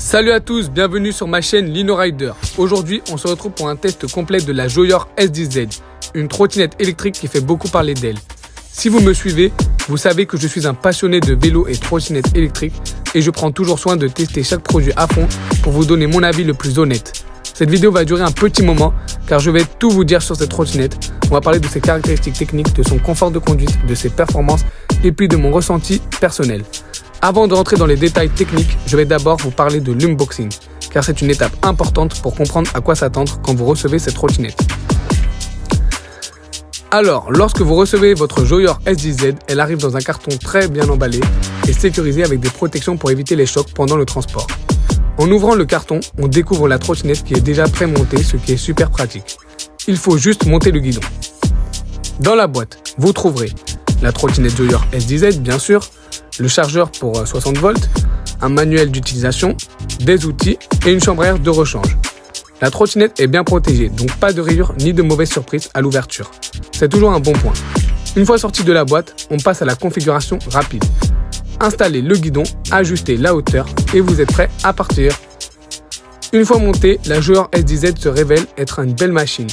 Salut à tous, bienvenue sur ma chaîne Lino-Rider. Aujourd'hui, on se retrouve pour un test complet de la Joyor S10Z, une trottinette électrique qui fait beaucoup parler d'elle. Si vous me suivez, vous savez que je suis un passionné de vélo et trottinette électrique et je prends toujours soin de tester chaque produit à fond pour vous donner mon avis le plus honnête. Cette vidéo va durer un petit moment car je vais tout vous dire sur cette trottinette. On va parler de ses caractéristiques techniques, de son confort de conduite, de ses performances et puis de mon ressenti personnel. Avant de rentrer dans les détails techniques, je vais d'abord vous parler de l'unboxing, car c'est une étape importante pour comprendre à quoi s'attendre quand vous recevez cette trottinette. Alors, lorsque vous recevez votre Joyor S10Z, elle arrive dans un carton très bien emballé et sécurisé avec des protections pour éviter les chocs pendant le transport. En ouvrant le carton, on découvre la trottinette qui est déjà pré-montée, ce qui est super pratique. Il faut juste monter le guidon. Dans la boîte, vous trouverez la trottinette Joyor S10Z, bien sûr, le chargeur pour 60 volts, un manuel d'utilisation, des outils et une chambre à air de rechange. La trottinette est bien protégée, donc pas de rayures ni de mauvaises surprises à l'ouverture. C'est toujours un bon point. Une fois sorti de la boîte, on passe à la configuration rapide. Installez le guidon, ajustez la hauteur et vous êtes prêt à partir. Une fois montée, la Joyor S10Z se révèle être une belle machine.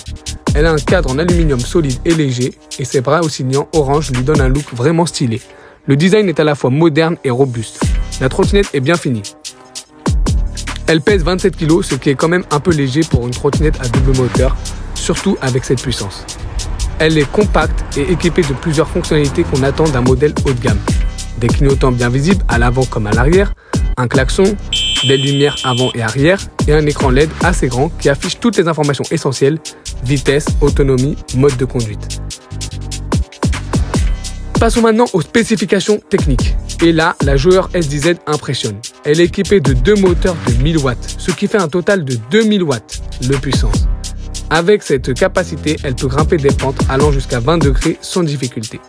Elle a un cadre en aluminium solide et léger et ses bras oscillants orange lui donnent un look vraiment stylé. Le design est à la fois moderne et robuste. La trottinette est bien finie. Elle pèse 27 kg, ce qui est quand même un peu léger pour une trottinette à double moteur, surtout avec cette puissance. Elle est compacte et équipée de plusieurs fonctionnalités qu'on attend d'un modèle haut de gamme. Des clignotants bien visibles à l'avant comme à l'arrière, un klaxon, des lumières avant et arrière et un écran LED assez grand qui affiche toutes les informations essentielles, vitesse, autonomie, mode de conduite. Passons maintenant aux spécifications techniques. Et là, la Joyor S10Z impressionne. Elle est équipée de deux moteurs de 1000 watts, ce qui fait un total de 2000 watts de puissance. Avec cette capacité, elle peut grimper des pentes allant jusqu'à 20 degrés sans difficulté.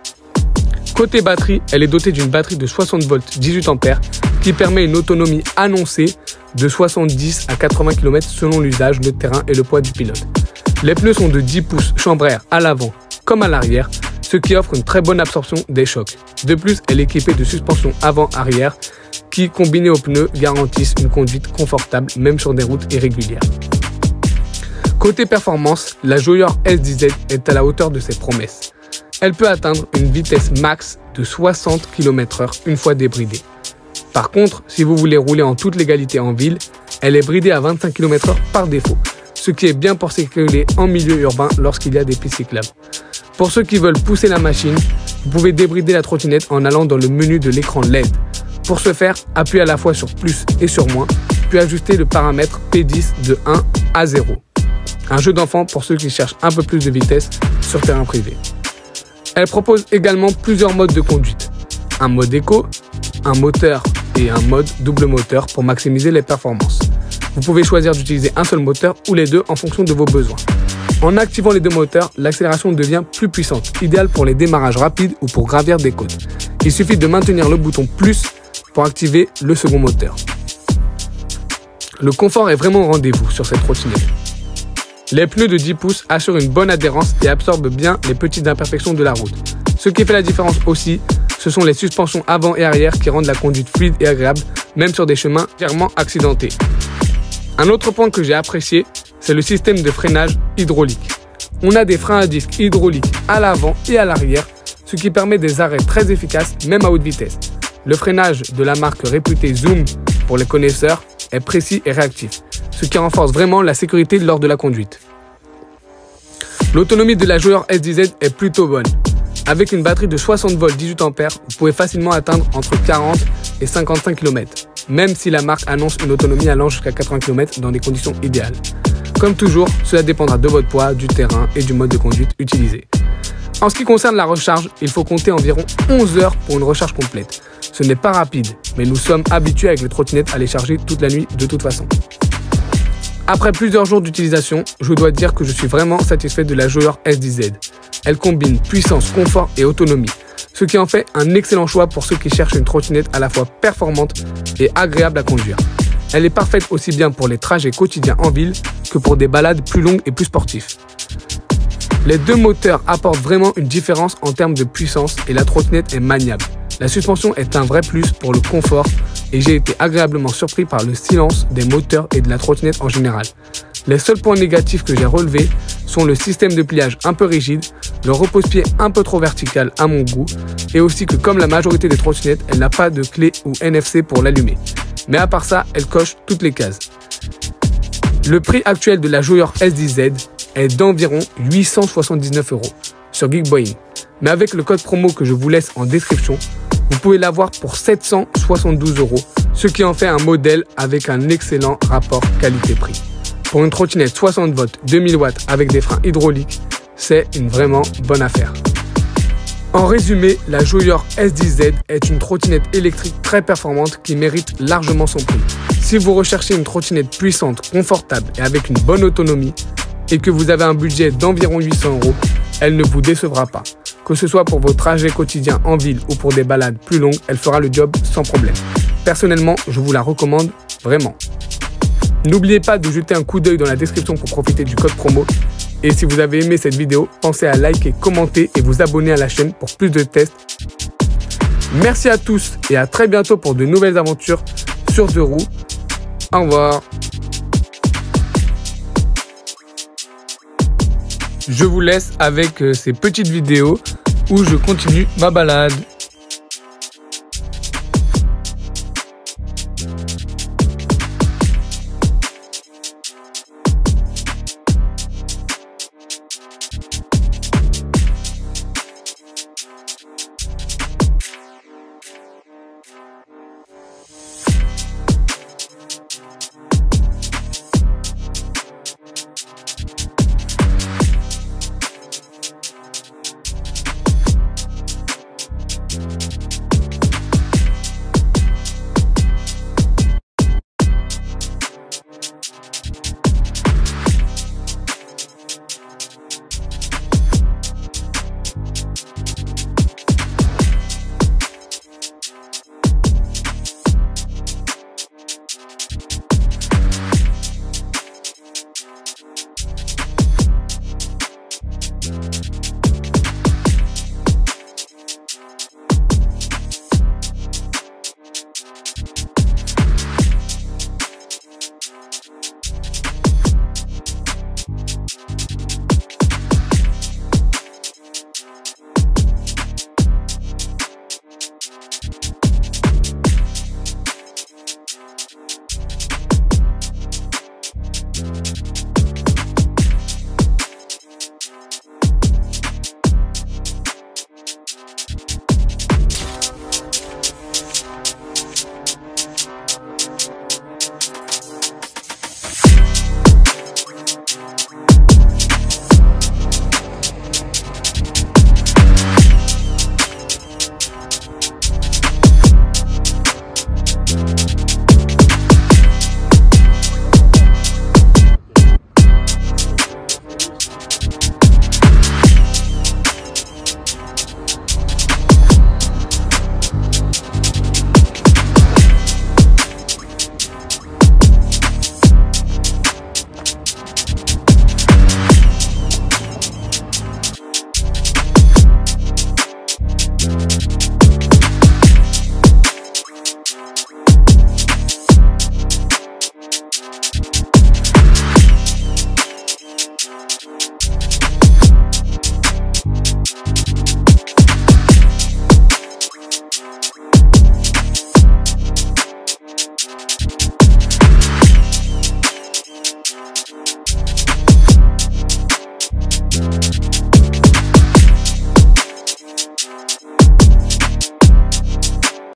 Côté batterie, elle est dotée d'une batterie de 60 volts 18 ampères qui permet une autonomie annoncée de 70 à 80 km selon l'usage, le terrain et le poids du pilote. Les pneus sont de 10 pouces chambre à air à l'avant comme à l'arrière, ce qui offre une très bonne absorption des chocs. De plus, elle est équipée de suspension avant-arrière qui, combinées aux pneus, garantissent une conduite confortable même sur des routes irrégulières. Côté performance, la Joyor S10Z est à la hauteur de ses promesses. Elle peut atteindre une vitesse max de 60 km/h une fois débridée. Par contre, si vous voulez rouler en toute légalité en ville, elle est bridée à 25 km/h par défaut, ce qui est bien pour circuler en milieu urbain lorsqu'il y a des pistes cyclables. Pour ceux qui veulent pousser la machine, vous pouvez débrider la trottinette en allant dans le menu de l'écran LED. Pour ce faire, appuyez à la fois sur plus et sur moins, puis ajustez le paramètre P10 de 1 à 0. Un jeu d'enfant pour ceux qui cherchent un peu plus de vitesse sur terrain privé. Elle propose également plusieurs modes de conduite. Un mode éco, un moteur et un mode double moteur pour maximiser les performances. Vous pouvez choisir d'utiliser un seul moteur ou les deux en fonction de vos besoins. En activant les deux moteurs, l'accélération devient plus puissante, idéale pour les démarrages rapides ou pour gravir des côtes. Il suffit de maintenir le bouton plus pour activer le second moteur. Le confort est vraiment au rendez-vous sur cette trottinette. Les pneus de 10 pouces assurent une bonne adhérence et absorbent bien les petites imperfections de la route. Ce qui fait la différence aussi, ce sont les suspensions avant et arrière qui rendent la conduite fluide et agréable, même sur des chemins clairement accidentés. Un autre point que j'ai apprécié, c'est le système de freinage hydraulique. On a des freins à disque hydrauliques à l'avant et à l'arrière, ce qui permet des arrêts très efficaces, même à haute vitesse. Le freinage de la marque réputée Zoom, pour les connaisseurs, est précis et réactif, ce qui renforce vraiment la sécurité lors de la conduite. L'autonomie de la Joyor S10Z est plutôt bonne. Avec une batterie de 60 volts 18 ampères, vous pouvez facilement atteindre entre 40 et 55 km, même si la marque annonce une autonomie allant jusqu'à 80 km dans des conditions idéales. Comme toujours, cela dépendra de votre poids, du terrain et du mode de conduite utilisé. En ce qui concerne la recharge, il faut compter environ 11 heures pour une recharge complète. Ce n'est pas rapide, mais nous sommes habitués avec les trottinettes à les charger toute la nuit de toute façon. Après plusieurs jours d'utilisation, je dois dire que je suis vraiment satisfait de la Joyor S10Z. Elle combine puissance, confort et autonomie, ce qui en fait un excellent choix pour ceux qui cherchent une trottinette à la fois performante et agréable à conduire. Elle est parfaite aussi bien pour les trajets quotidiens en ville que pour des balades plus longues et plus sportives. Les deux moteurs apportent vraiment une différence en termes de puissance et la trottinette est maniable. La suspension est un vrai plus pour le confort et j'ai été agréablement surpris par le silence des moteurs et de la trottinette en général. Les seuls points négatifs que j'ai relevés sont le système de pliage un peu rigide, le repose-pied un peu trop vertical à mon goût, et aussi que comme la majorité des trottinettes, elle n'a pas de clé ou NFC pour l'allumer. Mais à part ça, elle coche toutes les cases. Le prix actuel de la Joyer S10Z est d'environ 879 € sur Geekbuying. Mais avec le code promo que je vous laisse en description, vous pouvez l'avoir pour 772 €, ce qui en fait un modèle avec un excellent rapport qualité-prix. Pour une trottinette 60 volts 2000 watts avec des freins hydrauliques, c'est une vraiment bonne affaire. En résumé, la Joyer S10Z est une trottinette électrique très performante qui mérite largement son prix. Si vous recherchez une trottinette puissante, confortable et avec une bonne autonomie, et que vous avez un budget d'environ 800 €, elle ne vous décevra pas. Que ce soit pour vos trajets quotidiens en ville ou pour des balades plus longues, elle fera le job sans problème. Personnellement, je vous la recommande vraiment. N'oubliez pas de jeter un coup d'œil dans la description pour profiter du code promo. Et si vous avez aimé cette vidéo, pensez à liker, commenter et vous abonner à la chaîne pour plus de tests. Merci à tous et à très bientôt pour de nouvelles aventures sur deux roues. Au revoir. Je vous laisse avec ces petites vidéos où je continue ma balade.